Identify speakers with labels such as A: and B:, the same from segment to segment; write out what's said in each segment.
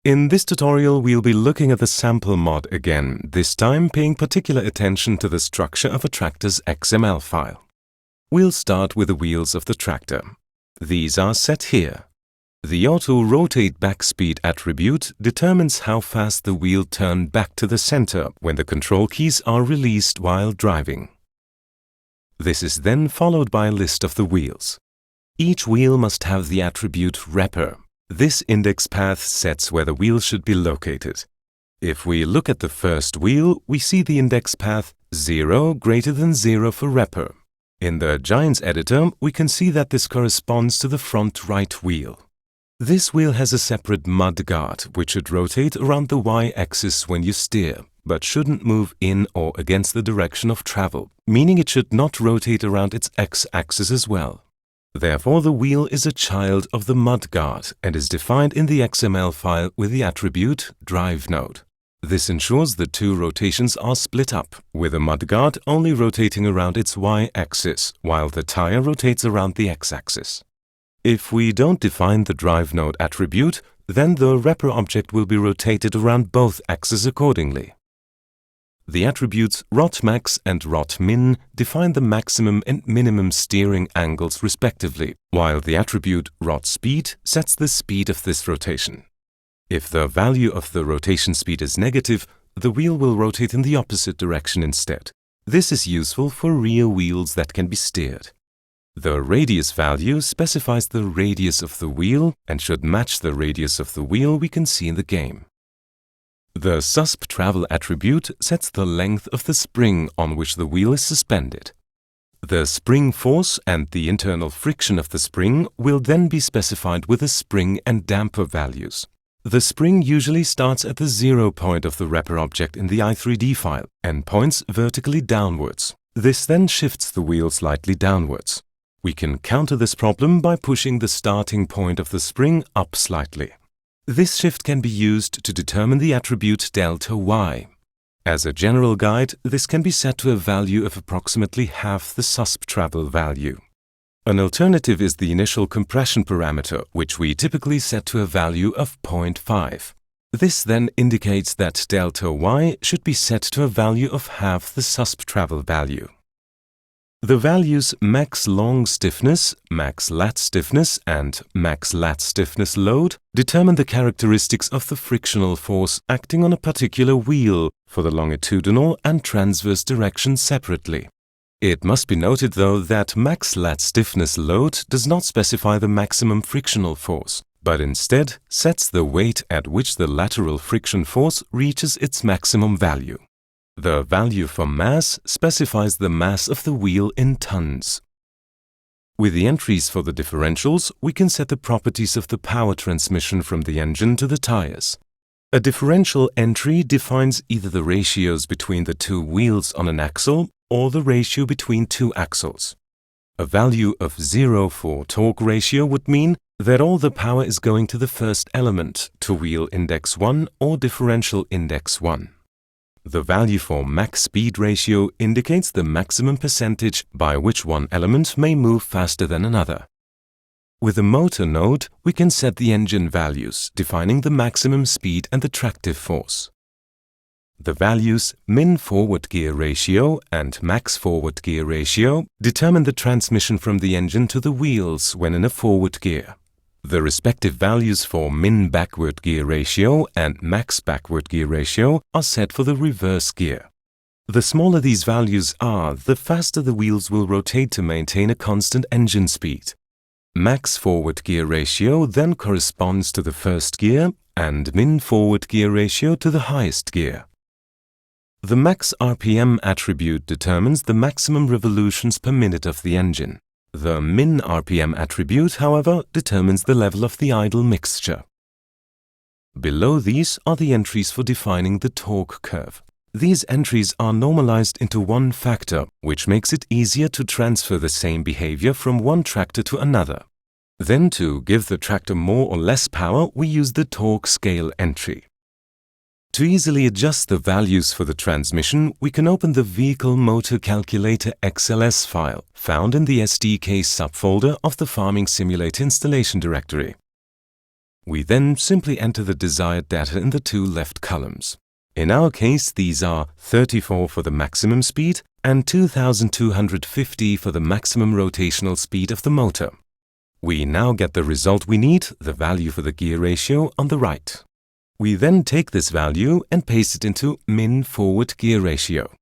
A: In this tutorial, we'll be looking at the sample mod again, this time paying particular attention to the structure of a tractor's XML file. We'll start with the wheels of the tractor. These are set here. The auto rotate back speed attribute determines how fast the wheel turns back to the center when the control keys are released while driving. This is then followed by a list of the wheels. Each wheel must have the attribute wrapper. This index path sets where the wheel should be located. If we look at the first wheel, we see the index path 0 greater than 0 for wrapper. In the Giants editor, we can see that this corresponds to the front right wheel. This wheel has a separate mud guard, which should rotate around the y-axis when you steer, but shouldn't move in or against the direction of travel, meaning it should not rotate around its x-axis as well. Therefore, the wheel is a child of the mud guard and is defined in the XML file with the attribute drive node. This ensures the two rotations are split up, with the mud guard only rotating around its y-axis, while the tire rotates around the x-axis. If we don't define the drive node attribute, then the wrapper object will be rotated around both axes accordingly. The attributes rotmax and rotmin define the maximum and minimum steering angles respectively, while the attribute rotspeed sets the speed of this rotation. If the value of the rotation speed is negative, the wheel will rotate in the opposite direction instead. This is useful for rear wheels that can be steered. The radius value specifies the radius of the wheel and should match the radius of the wheel we can see in the game. The susp travel attribute sets the length of the spring on which the wheel is suspended. The spring force and the internal friction of the spring will then be specified with the spring and damper values. The spring usually starts at the 0 point of the wrapper object in the i3D file and points vertically downwards. This then shifts the wheel slightly downwards. We can counter this problem by pushing the starting point of the spring up slightly. This shift can be used to determine the attribute delta y. As a general guide, this can be set to a value of approximately half the susp travel value. An alternative is the initial compression parameter, which we typically set to a value of 0.5. This then indicates that delta y should be set to a value of half the susp travel value. The values max long stiffness, max lat stiffness, and max lat stiffness load determine the characteristics of the frictional force acting on a particular wheel for the longitudinal and transverse directions separately. It must be noted, though, that max lat stiffness load does not specify the maximum frictional force, but instead sets the weight at which the lateral friction force reaches its maximum value. The value for mass specifies the mass of the wheel in tons. With the entries for the differentials, we can set the properties of the power transmission from the engine to the tires. A differential entry defines either the ratios between the two wheels on an axle or the ratio between two axles. A value of 0 for torque ratio would mean that all the power is going to the first element, to wheel index 1 or differential index 1. The value for max speed ratio indicates the maximum percentage by which one element may move faster than another. With the motor node, we can set the engine values, defining the maximum speed and the tractive force. The values min forward gear ratio and max forward gear ratio determine the transmission from the engine to the wheels when in a forward gear. The respective values for min backward gear ratio and max backward gear ratio are set for the reverse gear. The smaller these values are, the faster the wheels will rotate to maintain a constant engine speed. Max forward gear ratio then corresponds to the first gear and min forward gear ratio to the highest gear. The max RPM attribute determines the maximum revolutions per minute of the engine. The min RPM attribute, however, determines the level of the idle mixture. Below these are the entries for defining the torque curve. These entries are normalized into one factor, which makes it easier to transfer the same behavior from one tractor to another. Then, to give the tractor more or less power, we use the torque scale entry. To easily adjust the values for the transmission, we can open the Vehicle Motor Calculator XLS file found in the SDK subfolder of the Farming Simulator installation directory. We then simply enter the desired data in the two left columns. In our case, these are 34 for the maximum speed and 2250 for the maximum rotational speed of the motor. We now get the result we need, the value for the gear ratio, on the right. We then take this value and paste it into min forward gear ratio.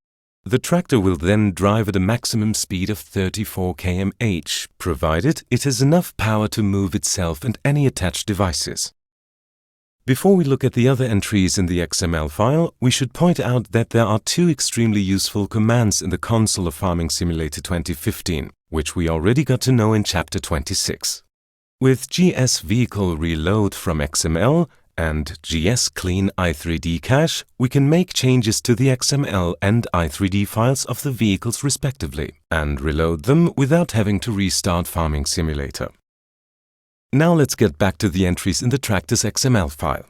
A: The tractor will then drive at a maximum speed of 34 km/h, provided it has enough power to move itself and any attached devices. Before we look at the other entries in the XML file, we should point out that there are two extremely useful commands in the console of Farming Simulator 2015, which we already got to know in chapter 26. With GS Vehicle Reload from XML and GS Clean i3D Cache, we can make changes to the XML and i3D files of the vehicles respectively and reload them without having to restart Farming Simulator. Now let's get back to the entries in the tractor's XML file.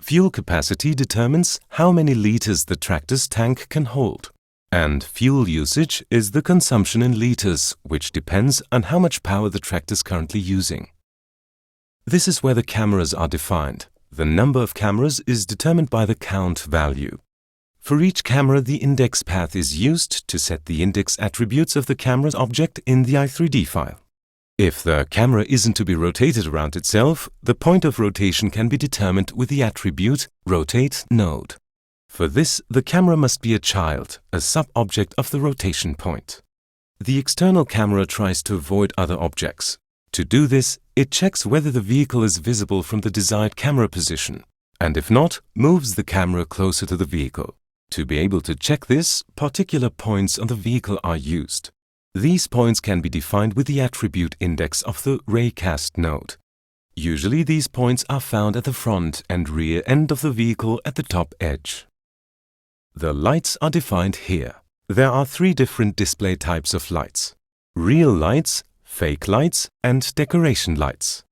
A: Fuel capacity determines how many liters the tractor's tank can hold, and fuel usage is the consumption in liters, which depends on how much power the tractor is currently using. This is where the cameras are defined. The number of cameras is determined by the count value. For each camera, the index path is used to set the index attributes of the camera's object in the i3D file. If the camera isn't to be rotated around itself, the point of rotation can be determined with the attribute rotate node. For this, the camera must be a child, a sub-object of the rotation point. The external camera tries to avoid other objects. To do this, it checks whether the vehicle is visible from the desired camera position, and if not, moves the camera closer to the vehicle. To be able to check this, particular points on the vehicle are used. These points can be defined with the attribute index of the raycast node. Usually these points are found at the front and rear end of the vehicle at the top edge. The lights are defined here. There are three different display types of lights: real lights, fake lights, and decoration lights.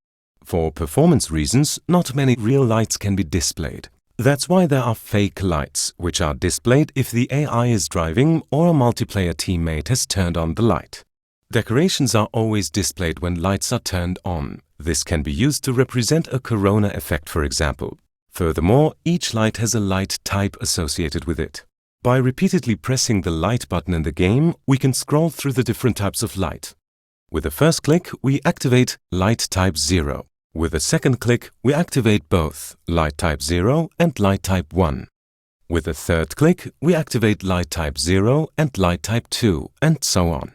A: For performance reasons, not many real lights can be displayed. That's why there are fake lights, which are displayed if the AI is driving or a multiplayer teammate has turned on the light. Decorations are always displayed when lights are turned on. This can be used to represent a corona effect, for example. Furthermore, each light has a light type associated with it. By repeatedly pressing the light button in the game, we can scroll through the different types of light. With the first click, we activate light type 0. With the second click, we activate both light type 0 and light type 1. With the third click, we activate light type 0 and light type 2, and so on.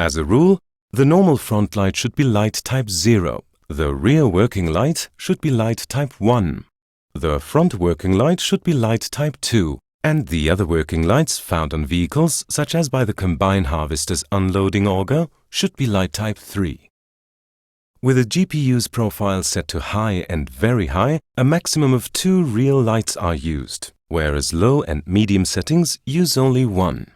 A: As a rule, the normal front light should be light type 0. The rear working light should be light type 1. The front working light should be light type 2, and the other working lights found on vehicles, such as by the combine harvester's unloading auger, should be light type 3. With a GPU's profile set to high and very high, a maximum of 2 real lights are used, whereas low and medium settings use only 1.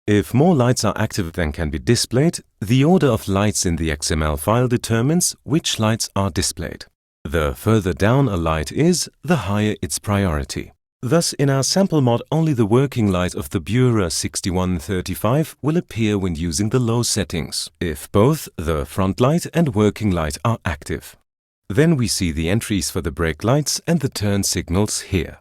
A: If more lights are active than can be displayed, the order of lights in the XML file determines which lights are displayed. The further down a light is, the higher its priority. Thus, in our sample mod, only the working light of the Burer 6135 will appear when using the low settings, if both the front light and working light are active. Then we see the entries for the brake lights and the turn signals here.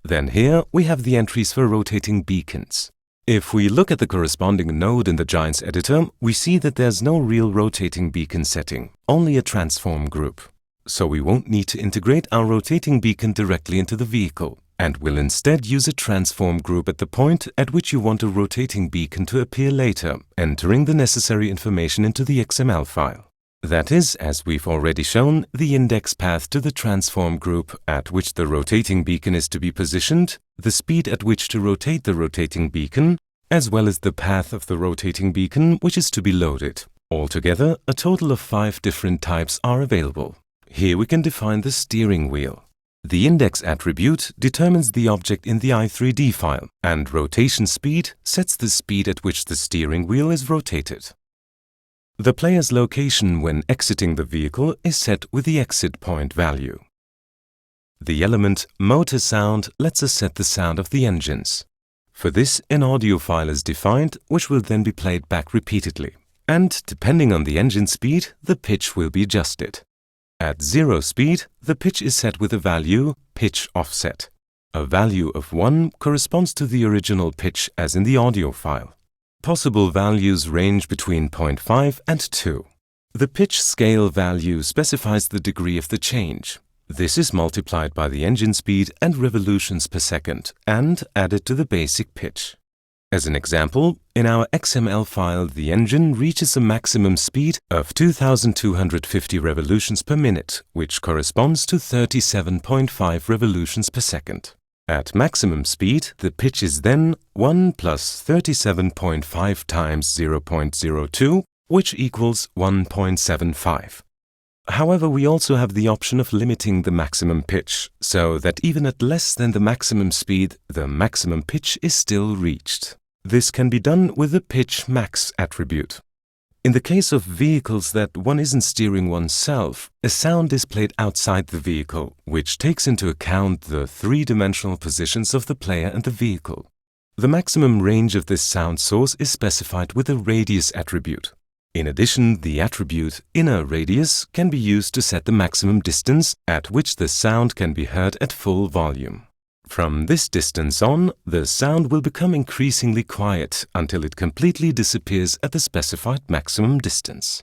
A: Then here we have the entries for rotating beacons. If we look at the corresponding node in the Giants editor, we see that there's no real rotating beacon setting, only a transform group. So we won't need to integrate our rotating beacon directly into the vehicle, and will instead use a transform group at the point at which you want a rotating beacon to appear later, entering the necessary information into the XML file. That is, as we've already shown, the index path to the transform group at which the rotating beacon is to be positioned, the speed at which to rotate the rotating beacon, as well as the path of the rotating beacon which is to be loaded. Altogether, a total of 5 different types are available. Here we can define the steering wheel. The index attribute determines the object in the i3D file, and rotation speed sets the speed at which the steering wheel is rotated. The player's location when exiting the vehicle is set with the exit point value. The element motor sound lets us set the sound of the engines. For this, an audio file is defined, which will then be played back repeatedly. And depending on the engine speed, the pitch will be adjusted. At 0 speed, the pitch is set with a value pitch offset. A value of 1 corresponds to the original pitch as in the audio file. Possible values range between 0.5 and 2. The pitch scale value specifies the degree of the change. This is multiplied by the engine speed and revolutions per second and added to the basic pitch. As an example, in our XML file, the engine reaches a maximum speed of 2,250 revolutions per minute, which corresponds to 37.5 revolutions per second. At maximum speed, the pitch is then 1 plus 37.5 times 0.02, which equals 1.75. However, we also have the option of limiting the maximum pitch, so that even at less than the maximum speed, the maximum pitch is still reached. This can be done with the pitch max attribute. In the case of vehicles that one isn't steering oneself, a sound is played outside the vehicle, which takes into account the three-dimensional positions of the player and the vehicle. The maximum range of this sound source is specified with a radius attribute. In addition, the attribute inner radius can be used to set the maximum distance at which the sound can be heard at full volume. From this distance on, the sound will become increasingly quiet until it completely disappears at the specified maximum distance.